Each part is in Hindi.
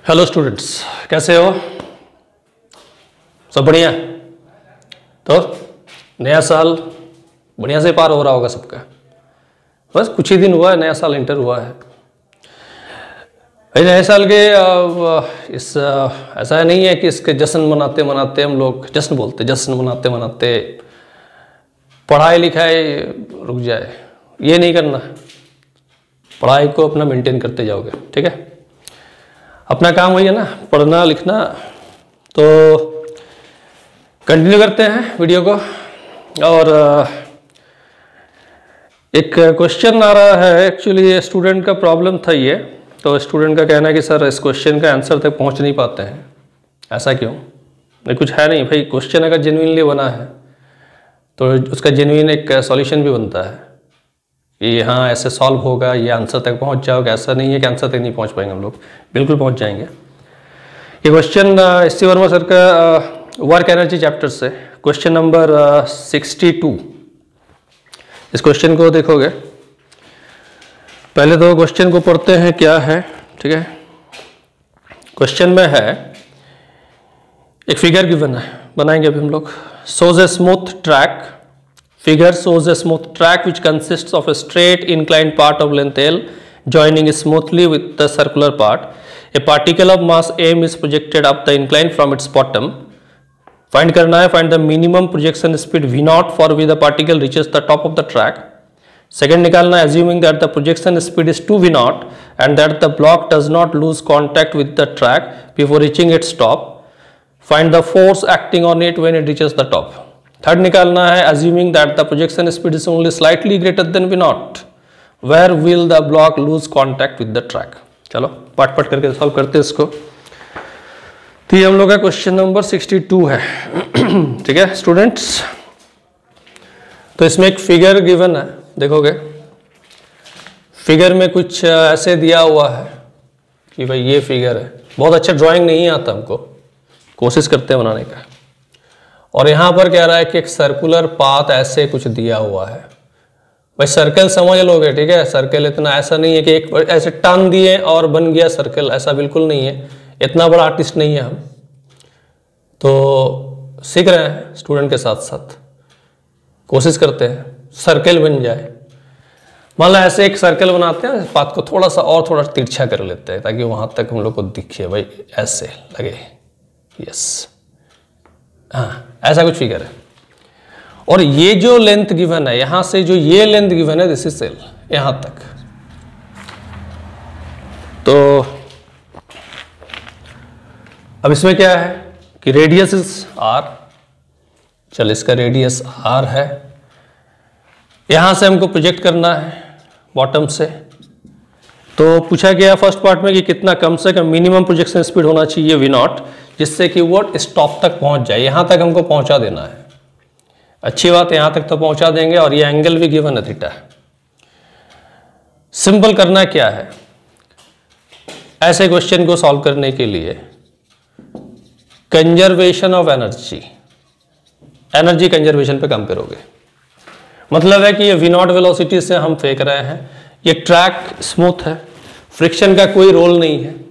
हेलो स्टूडेंट्स, कैसे हो? सब बढ़िया? तो नया साल बढ़िया से पार हो रहा होगा सबका। बस कुछ ही दिन हुआ है, नया साल इंटर हुआ है। नए साल के ऐसा नहीं है कि इसके जश्न मनाते मनाते हम लोग जश्न बोलते, जश्न मनाते मनाते पढ़ाई लिखाई रुक जाए, ये नहीं करना। पढ़ाई को अपना मेंटेन करते जाओगे, ठीक है? अपना काम वही है ना, पढ़ना लिखना। तो कंटिन्यू करते हैं वीडियो को। और एक क्वेश्चन आ रहा है, एक्चुअली स्टूडेंट का प्रॉब्लम था ये। तो स्टूडेंट का कहना है कि सर इस क्वेश्चन का आंसर तक पहुंच नहीं पाते हैं, ऐसा क्यों? नहीं, कुछ है नहीं भाई। क्वेश्चन अगर जेन्युइनली बना है तो उसका जेन्युइन एक सॉल्यूशन भी बनता है कि हाँ ऐसे सॉल्व होगा, ये आंसर तक पहुंच जाओगे। ऐसा नहीं है कि आंसर तक नहीं पहुंच पाएंगे हम लोग, बिल्कुल पहुंच जाएंगे। ये क्वेश्चन एस.सी. वर्मा सर का वर्क एनर्जी चैप्टर से क्वेश्चन नंबर 62। इस क्वेश्चन को देखोगे, पहले तो क्वेश्चन को पढ़ते हैं क्या है, ठीक है? क्वेश्चन में है एक फिगर गिवन है, बनाएंगे अभी हम लोग। shows a smooth track. Figure shows a smooth track which consists of a straight inclined part of length L joining smoothly with the circular part. A particle of mass m is projected up the incline from its bottom. Find करना है, find the minimum projection speed v0 for which the particle reaches the top of the track. Second निकालना है, assuming that the projection speed is 2v0 and that the block does not lose contact with the track before reaching its top. Find the force acting on it when it reaches the top. Third निकालना है, assuming that the projection speed is only slightly greater than v0, where will the block lose contact with the track? चलो पार्ट पार्ट करके सॉल्व करते हैं इसको। तो ये हम लोग का क्वेश्चन नंबर 62 है, ठीक है स्टूडेंट्स? तो इसमें एक फिगर गिवन है, देखोगे फिगर में कुछ ऐसे दिया हुआ है कि भाई ये फिगर है। बहुत अच्छा ड्राइंग नहीं आता हमको, कोशिश करते हैं बनाने का। और यहाँ पर कह रहा है कि एक सर्कुलर पाथ ऐसे कुछ दिया हुआ है। भाई सर्कल समझ लोगे, ठीक है? सर्कल इतना ऐसा नहीं है कि एक ऐसे टांग दिए और बन गया सर्कल, ऐसा बिल्कुल नहीं है। इतना बड़ा आर्टिस्ट नहीं है हम, तो सीख रहे हैं स्टूडेंट के साथ साथ, कोशिश करते हैं सर्कल बन जाए। मान लो ऐसे एक सर्कल बनाते हैं, पाथ को थोड़ा सा और थोड़ा तिरछा कर लेते हैं ताकि वहां तक हम लोग को दिखे, भाई ऐसे लगे। यस, हाँ ऐसा कुछ फिगर है। और ये जो लेंथ गिवन है, यहां से जो ये लेंथ गिवन है, दिस इज एल, यहां तक। तो अब इसमें क्या है कि रेडियस इज आर। चल इसका रेडियस आर है, यहां से हमको प्रोजेक्ट करना है बॉटम से। तो पूछा गया फर्स्ट पार्ट में कि कितना कम से कम मिनिमम प्रोजेक्शन स्पीड होना चाहिए v0, जिससे कि वो स्टॉप तक पहुंच जाए। यहां तक हमको पहुंचा देना है। अच्छी बात है, यहां तक तो पहुंचा देंगे। और ये एंगल भी गिवन है थीटा। सिंपल करना क्या है, ऐसे क्वेश्चन को सॉल्व करने के लिए conservation of energy, energy conservation पे काम करोगे। मतलब है कि ये v0 वेलोसिटी से हम फेंक रहे हैं, ये ट्रैक स्मूथ है, फ्रिक्शन का कोई रोल नहीं है।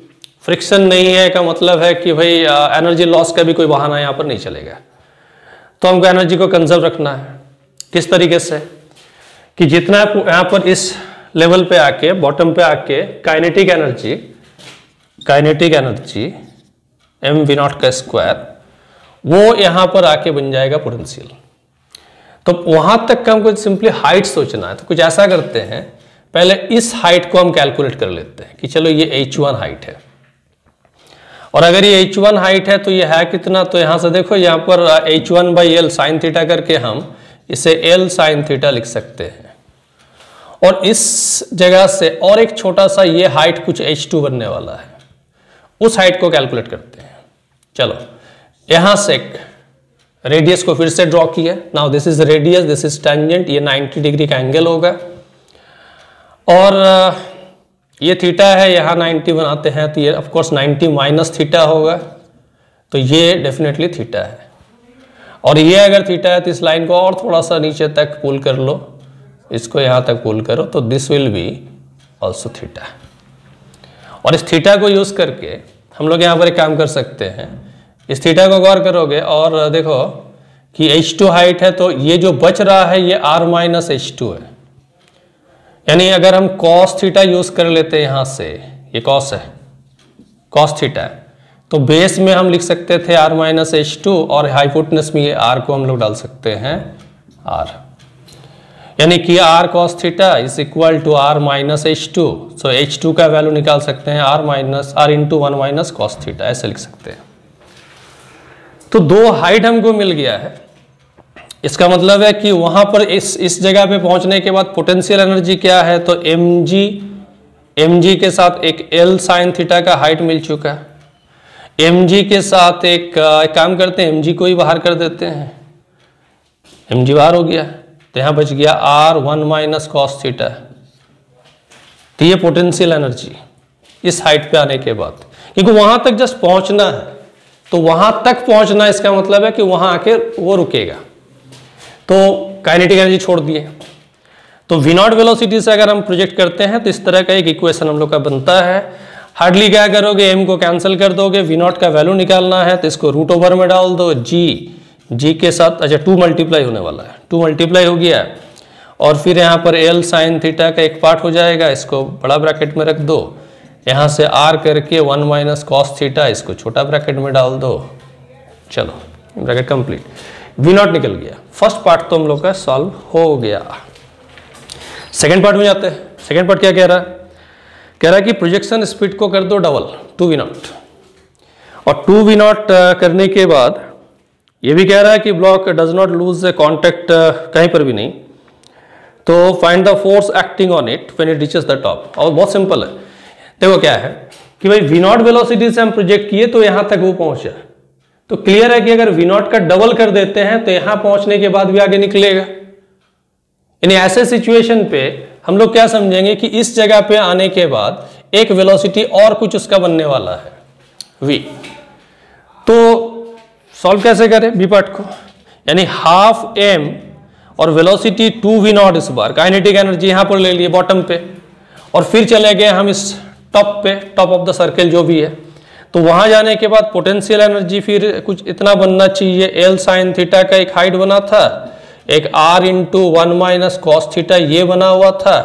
फ्रिक्शन नहीं है का मतलब है कि भाई एनर्जी लॉस का भी कोई बहाना यहाँ पर नहीं चलेगा। तो हमको एनर्जी को कंजर्व रखना है। किस तरीके से कि जितना यहाँ पर इस लेवल पे आके, बॉटम पे आके काइनेटिक एनर्जी m v0 का स्क्वायर, वो यहाँ पर आके बन जाएगा पोटेंशियल। तो वहां तक का हमको सिंपली हाइट सोचना है। तो कुछ ऐसा करते हैं, पहले इस हाइट को हम कैलकुलेट कर लेते हैं कि चलो ये h1 हाइट है। और अगर ये h1 हाइट है तो ये है कितना? तो यहां से देखो, यहाँ पर h1/l साइन थीटा करके हम इसे l साइन थीटा लिख सकते हैं। और इस जगह से और एक छोटा सा ये हाइट कुछ h2 बनने वाला है, उस हाइट को कैलकुलेट करते हैं। चलो यहां से रेडियस को फिर से ड्रॉ किया। Now this is radius, this is tangent, ये 90 डिग्री का एंगल होगा। और ये थीटा है, यहाँ 90 बनाते हैं तो ये ऑफ कोर्स 90 माइनस थीटा होगा। तो ये डेफिनेटली थीटा है। और ये अगर थीटा है तो इस लाइन को और थोड़ा सा नीचे तक पुल कर लो, इसको यहाँ तक पुल करो, तो this will be also theta. और इस थीटा को यूज करके हम लोग यहाँ पर एक काम कर सकते हैं, इस थीटा को गौर करोगे और देखो कि h2 हाइट है, तो ये जो बच रहा है ये r माइनस h2 है। यानी अगर हम cos थीटा यूज कर लेते हैं, यहाँ से ये cos है, cos थीटा है, तो बेस में हम लिख सकते थे r माइनस h2 और हाइपोटेनस में ये r को हम लोग डाल सकते हैं r, यानी कि r cos theta is equal to r minus h2। So h2 का वैल्यू निकाल सकते हैं r into 1 minus cos theta, ऐसे लिख सकते हैं। तो दो हाइट हमको मिल गया है, इसका मतलब है कि वहां पर इस जगह पे पहुंचने के बाद पोटेंशियल एनर्जी क्या है, तो mg के साथ एक l साइन थीटा का हाइट मिल चुका है, mg के साथ एक काम करते हैं, mg को ही बाहर कर देते हैं, mg बाहर हो गया, तो यहां बच गया r1 माइनस कॉस थीटा। तो ये पोटेंशियल एनर्जी इस हाइट पे आने के बाद, क्योंकि वहां तक जस्ट पहुंचना है, तो वहां तक पहुंचना इसका मतलब है कि वहां आके वो रुकेगा, तो काइनेटिक एनर्जी छोड़ दिए। तो वी नॉट वेलोसिटी से अगर हम प्रोजेक्ट करते हैं तो इस तरह का एक इक्वेशन हम लोग का बनता है। हार्डली क्या करोगे, m को कैंसिल कर दोगे, वी नॉट का वैल्यू निकालना है तो इसको रूट ओवर में डाल दो, g के साथ, अच्छा 2 मल्टीप्लाई होने वाला है, 2 मल्टीप्लाई हो गया, और फिर यहाँ पर l साइन थीटा का एक पार्ट हो जाएगा, इसको बड़ा ब्रैकेट में रख दो, यहाँ से r करके 1 माइनस कॉस थीटा, इसको छोटा ब्रैकेट में डाल दो, चलो ब्रैकेट कंप्लीट, वी नॉट निकल गया। फर्स्ट पार्ट तो हम लोग का सॉल्व हो गया। सेकेंड पार्ट में जाते हैं। सेकेंड पार्ट क्या कह रहा है, कह रहा है कि प्रोजेक्शन स्पीड को कर दो डबल, 2v नॉट, और 2v नॉट करने के बाद ये भी कह रहा है कि block does not lose contact कहीं पर भी नहीं, तो find the force acting on it when it reaches the top. और बहुत सिंपल है, देखो क्या है कि भाई वी नॉट वेलोसिटी से हम प्रोजेक्ट किए तो यहां तक वो पहुंचा, तो क्लियर है कि अगर वी नॉट का डबल कर देते हैं तो यहां पहुंचने के बाद भी आगे निकलेगा। यानी ऐसे सिचुएशन पे हम लोग क्या समझेंगे कि इस जगह पे आने के बाद एक वेलोसिटी और कुछ उसका बनने वाला है v। तो सॉल्व कैसे करें बी पार्ट को, यानी हाफ m और वेलोसिटी 2v नॉट, इस बार काइनेटिक एनर्जी यहां पर ले लिए बॉटम पे, और फिर चले गए हम इस टॉप पे, टॉप ऑफ द सर्कल जो भी है, तो वहां जाने के बाद पोटेंशियल एनर्जी फिर कुछ इतना बनना चाहिए, l साइन थीटा का एक हाइट बना था, एक r into 1 minus cos theta ये बना हुआ था,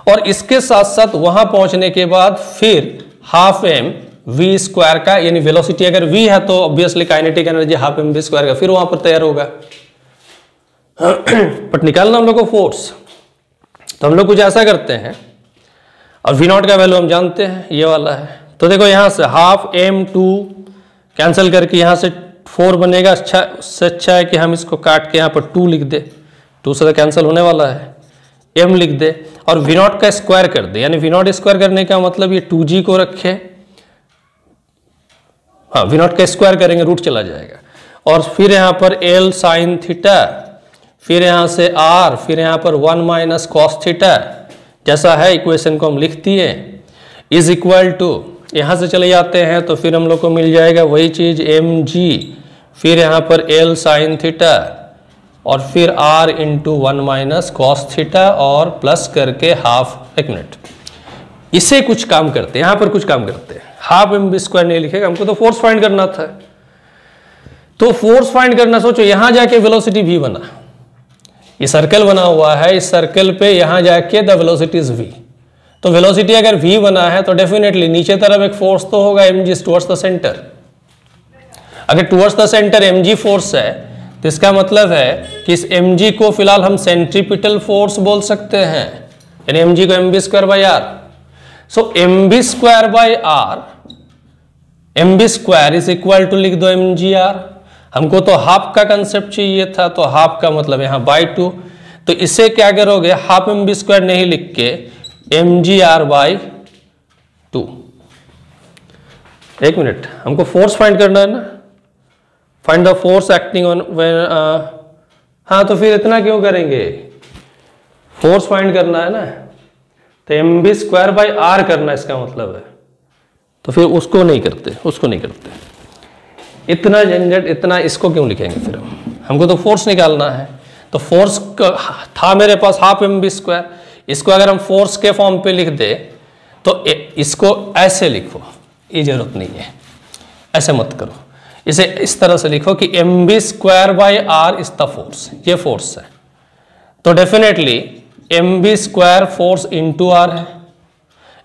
और इसके साथ साथ वहां पहुंचने के बाद फिर हाफ m v स्क्वायर का, यानी वेलोसिटी अगर v है तो obviously kinetic energy half m v square का फिर वहां पर तैयार होगा। बट निकालना हम लोग को फोर्स, तो हम लोग कुछ ऐसा करते हैं, और v नॉट का वैल्यू हम जानते हैं ये वाला है, तो देखो यहां से हाफ m2 कैंसिल करके यहां से 4 बनेगा, अच्छा उससे अच्छा है कि हम इसको काट के यहाँ पर 2 लिख दे, 2 से तो कैंसिल होने वाला है, m लिख दे और v नॉट का स्क्वायर कर दे, यानी v नॉट स्क्वायर करने का मतलब ये 2g को रखे, हाँ v नॉट का स्क्वायर करेंगे रूट चला जाएगा, और फिर यहाँ पर l साइन थीटा, फिर यहाँ से r, फिर यहाँ पर 1 माइनस कॉस थीटा, जैसा है इक्वेशन को हम लिख दिए, इज इक्वल टू, यहाँ से चले जाते हैं तो फिर हम लोग को मिल जाएगा वही चीज mg, फिर यहाँ पर l साइन थीटा, और फिर r into 1 minus cos theta, और प्लस करके हाफ, एक मिनट इसे कुछ काम करते हैं, यहाँ पर कुछ काम करते हैं, हाफ mv स्क्वायर नहीं लिखेगा, हमको तो फोर्स फाइंड करना था, तो फोर्स फाइंड करना, सोचो यहाँ जाके वेलोसिटी v बना, ये सर्कल बना हुआ है, इस सर्कल पे यहाँ जाके द वेलोसिटी इज v, तो वेलोसिटी अगर v बना है तो डेफिनेटली नीचे तरफ एक फोर्स तो होगा mg टुवर्ड्स द सेंटर। अगर towards the centre mg force है तो इसका मतलब है कि इस mg को फिलहाल हम सेंट्रीपिटल फोर्स बोल सकते हैं, यानी mg को mv square by R. So mv square by R, mv square is equal to लिख दो mgr, हमको तो हाफ का कंसेप्ट चाहिए था, तो हाफ का मतलब यहाँ बाई 2, तो इसे क्या करोगे, हाफ mv स्क्वायर नहीं लिख के mgr बाई 2। एक मिनट, हमको फोर्स फाइंड करना है ना, find the force acting on when, हाँ तो फिर इतना क्यों करेंगे, फोर्स फाइंड करना है ना, तो mv स्क्वायर बाई आर करना इसका मतलब है, तो फिर उसको नहीं करते, उसको नहीं करते, इतना झंझट, इतना इसको क्यों लिखेंगे फिर हमको तो फोर्स निकालना है। तो फोर्स था मेरे पास हाफ mv स्क्वायर, इसको अगर हम फोर्स के फॉर्म पे लिख दे तो इसको ऐसे लिखो, ये जरूरत नहीं है, ऐसे मत करो। इसे इस तरह से लिखो कि mv² इज द फोर्स, ये फोर्स है, तो definitely mv² force into are है।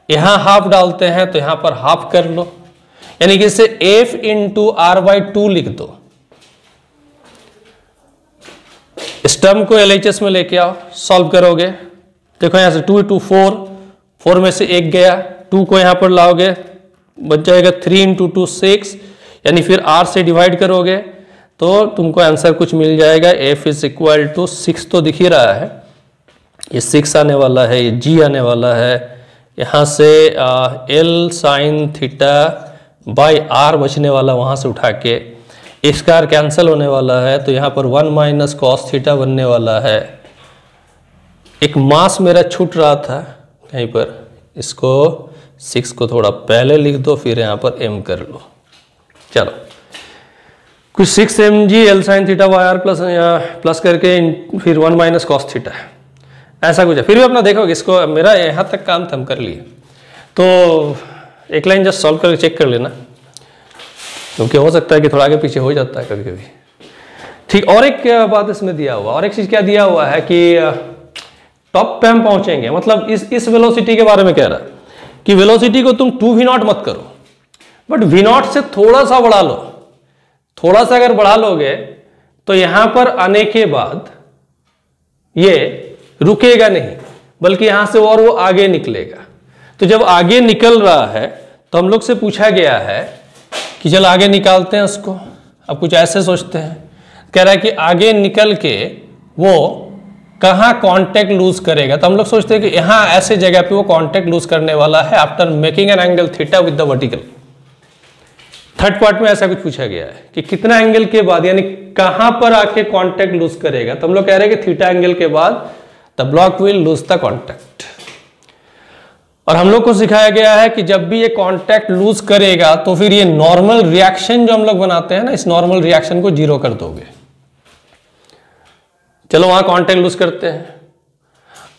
यहां हाफ डालते हैं तो यहां पर हाफ कर लो, यानी कि इसे F इंटू R/2 लिख दो। इस टर्म को LHS में लेके आओ, सॉल्व करोगे, देखो यहां से 2 2 4, 4 में से 1 गया, 2 को यहां पर लाओगे, बच जाएगा 3 इंटू 2 6, यानी फिर R से डिवाइड करोगे तो तुमको आंसर कुछ मिल जाएगा। F इज इक्वल टू 6 तो दिख ही रहा है, ये 6 आने वाला है, ये G आने वाला है, यहाँ से L sine theta by R बचने वाला, वहाँ से उठा के x का कैंसिल होने वाला है, तो यहाँ पर 1 माइनस कॉस थीटा बनने वाला है। एक मास मेरा छूट रहा था कहीं पर, इसको 6 को थोड़ा पहले लिख दो, फिर यहाँ पर m कर लो। चलो कुछ 6 mg L sine theta by R plus करके फिर 1 माइनस कॉस थीटा, ऐसा कुछ है। फिर भी अपना देखोगे, इसको मेरा यहाँ तक काम हम कर लिए, तो एक लाइन जस्ट सॉल्व करके चेक कर लेना, क्योंकि हो सकता है कि थोड़ा आगे पीछे हो जाता है कभी कभी। ठीक, और एक बात इसमें दिया हुआ, और एक चीज क्या दिया हुआ है कि टॉप पे हम पहुंचेंगे, मतलब इस वेलोसिटी के बारे में कह रहा है कि वेलोसिटी को तुम 2v0 मत करो, बट v0 से थोड़ा सा बढ़ा लो। थोड़ा सा अगर बढ़ा लोगे तो यहां पर आने के बाद ये रुकेगा नहीं, बल्कि यहां से और वो आगे निकलेगा। तो जब आगे निकल रहा है तो हम लोग से पूछा गया है कि चल आगे निकालते हैं उसको। अब कुछ ऐसे सोचते हैं, कह रहा है कि आगे निकल के वो कहाँ कांटेक्ट लूज करेगा, तो हम लोग सोचते हैं कि यहाँ ऐसे जगह पे वो कांटेक्ट लूज करने वाला है after making an angle theta with the vertical. Third part में ऐसा कुछ पूछा गया है कि कितना एंगल के बाद, यानी कहां पर आके कांटेक्ट लूज करेगा, तो हम लोग कह रहे हैं कि थीटा एंगल के बाद the block will lose the contact. और हम लोग को सिखाया गया है कि जब भी ये कांटेक्ट लूज करेगा तो फिर ये नॉर्मल रिएक्शन जो हम लोग बनाते हैं ना, इस नॉर्मल रिएक्शन को जीरो कर दोगे। चलो वहां कांटेक्ट लूज करते हैं।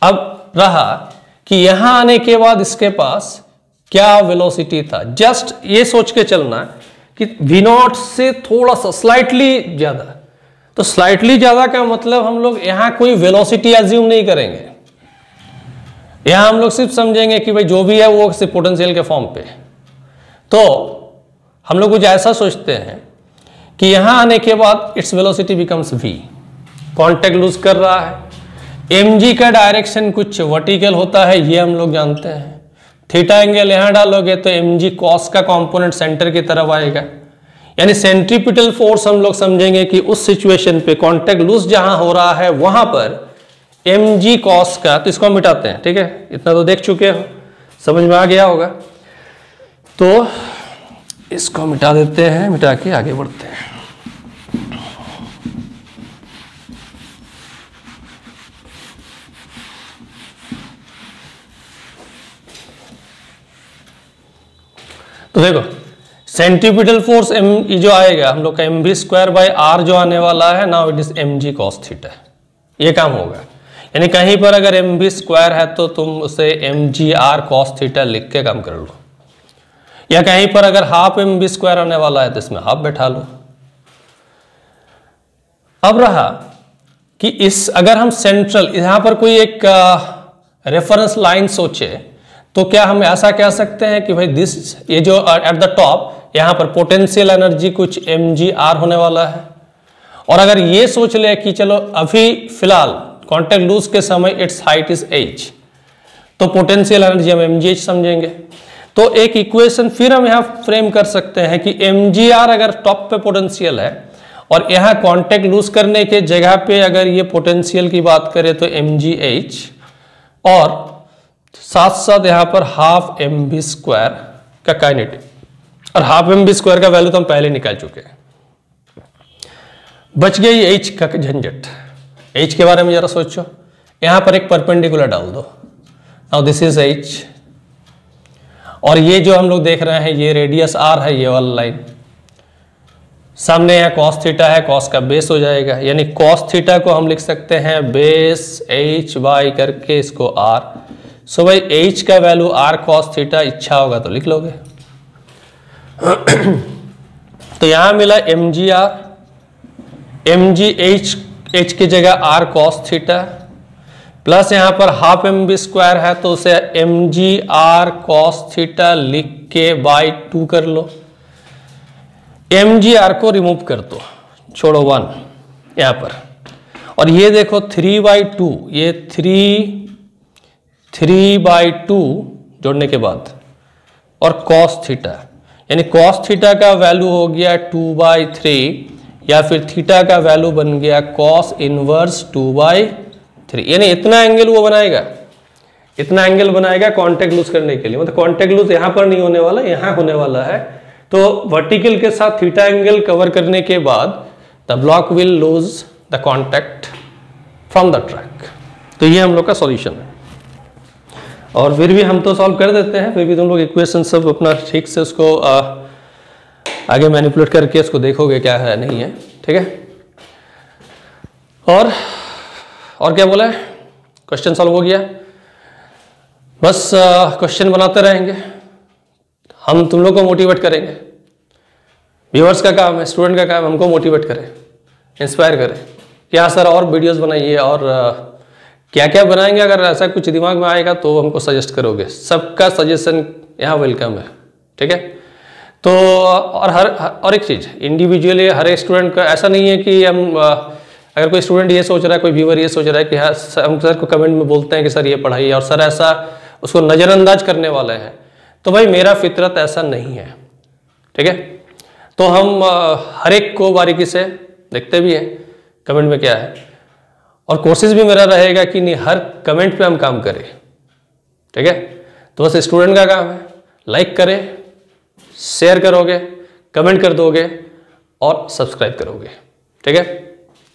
अब रहा कि यहां आने के बाद इसके पास क्या वेलोसिटी था, जस्ट ये सोच के चलना कि v0 से थोड़ा सा स्लाइटली ज्यादा, तो स्लाइटली ज्यादा का मतलब हम लोग यहां कोई वेलोसिटी एज्यूम नहीं करेंगे, यहां हम लोग सिर्फ समझेंगे कि भाई जो भी है वो सिर्फ पोटेंशियल के फॉर्म पे। तो हम लोग कुछ ऐसा सोचते हैं कि यहां आने के बाद its velocity becomes v, contact lose कर रहा है। mg का डायरेक्शन कुछ वर्टिकल होता है, ये हम लोग जानते हैं। थीटा एंगल यहां डालोगे तो mg कॉस का कंपोनेंट सेंटर की तरफ आएगा, यानी सेंट्रीपिटल फोर्स हम लोग समझेंगे कि उस सिचुएशन पे कांटेक्ट लूज जहां हो रहा है वहां पर mg कॉस का, तो इसको हम मिटाते हैं। ठीक है, इतना तो देख चुके हो, समझ में आ गया होगा, तो इसको मिटा देते हैं, मिटा के आगे बढ़ते हैं। तो देखो सेंट्रीपिटल फोर्स m जो आएगा हम लोग का mv²/r जो आने वाला है, now it is mg cos theta, ये काम होगा। यानी कहीं पर अगर mv² है तो तुम उसे mgr cos थीटा लिख के काम कर लो, या कहीं पर अगर हाफ mv² आने वाला है तो इसमें हाफ बैठा लो। अब रहा कि इस अगर हम सेंट्रल यहां पर कोई एक रेफरेंस लाइन सोचे तो क्या हम ऐसा कह सकते हैं कि भाई दिस, ये जो एट द टॉप यहां पर पोटेंशियल एनर्जी कुछ mgr होने वाला है। और अगर ये सोच ले कि चलो अभी फिलहाल कांटेक्ट लूज के समय इट्स हाइट इज h, तो पोटेंशियल एनर्जी हम mgh समझेंगे। तो एक इक्वेशन फिर हम यहां फ्रेम कर सकते हैं कि mgr अगर टॉप पे पोटेंशियल है और यहां कांटेक्ट लूज करने के जगह पे अगर ये पोटेंशियल की बात करें तो mgh, और साथ साथ यहां पर हाफ mv² का काइनेटिक, और हाफ mv² का वैल्यू तो हम पहले निकाल चुके हैं। बच गई h का झंझट। h के बारे में जरा सोचो, यहां पर एक परपेंडिकुलर डाल दो, नाउ दिस इज h, और ये जो हम लोग देख रहे हैं ये रेडियस r है, ये वाला लाइन सामने यहाँ cos थीटा है, cos का बेस हो जाएगा, यानी cos थीटा को हम लिख सकते हैं बेस h बाई करके इसको r। सो भाई h का वैल्यू r cos थीटा, इच्छा होगा तो लिख लोगे। तो यहां मिला mgr, mgh की जगह r cos थीटा, प्लस यहां पर हाफ mv² है तो उसे mgr cos थीटा लिख के बाई 2 कर लो। mgr को रिमूव कर दो, छोड़ो 1 यहां पर, और ये देखो 3/2, ये 3/2 जोड़ने के बाद और cos थीटा, यानी cos थीटा का वैल्यू हो गया 2/3 या फिर थीटा का वैल्यू बन गया cos इनवर्स 2/3, यानी इतना एंगल वो बनाएगा, इतना एंगल बनाएगा कॉन्टेक्ट लूज करने के लिए। मतलब कॉन्टेक्ट लूज यहां पर नहीं होने वाला, यहां होने वाला है। तो वर्टिकल के साथ थीटा एंगल कवर करने के बाद the block will lose the contact from the track. तो ये हम लोग का सॉल्यूशन है, और फिर भी हम तो सॉल्व कर देते हैं, फिर भी तुम लोग इक्वेशन सब अपना ठीक से उसको आगे मैनिपुलेट करके उसको देखोगे क्या है नहीं है, ठीक है। और क्या बोला है, क्वेश्चन सॉल्व हो गया, बस क्वेश्चन बनाते रहेंगे, हम तुम लोग को मोटिवेट करेंगे। व्यूअर्स का काम है, स्टूडेंट का काम, हमको मोटिवेट करें, इंस्पायर करें कि हाँ सर और वीडियोस बनाइए, और क्या क्या बनाएंगे। अगर ऐसा कुछ दिमाग में आएगा तो हमको सजेस्ट करोगे, सबका सजेशन यहाँ वेलकम है, ठीक है। तो और एक चीज़, इंडिविजुअली हर एक स्टूडेंट का ऐसा नहीं है कि हम अगर कोई स्टूडेंट ये सोच रहा है, कोई व्यूअर ये सोच रहा है कि हाँ हम सर को कमेंट में बोलते हैं कि सर ये पढ़ाइए, और सर ऐसा उसको नज़रअंदाज करने वाले हैं, तो भाई मेरा फितरत ऐसा नहीं है, ठीक है। तो हम हर एक को बारीकी से देखते भी हैं कमेंट में क्या है, और कोशिश भी मेरा रहेगा कि नहीं हर कमेंट पे हम काम करें, ठीक है। तो बस स्टूडेंट का काम है, लाइक करें, शेयर करोगे, कमेंट कर दोगे और सब्सक्राइब करोगे, ठीक है।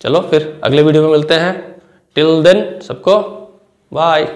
चलो फिर अगले वीडियो में मिलते हैं, टिल देन सबको बाय।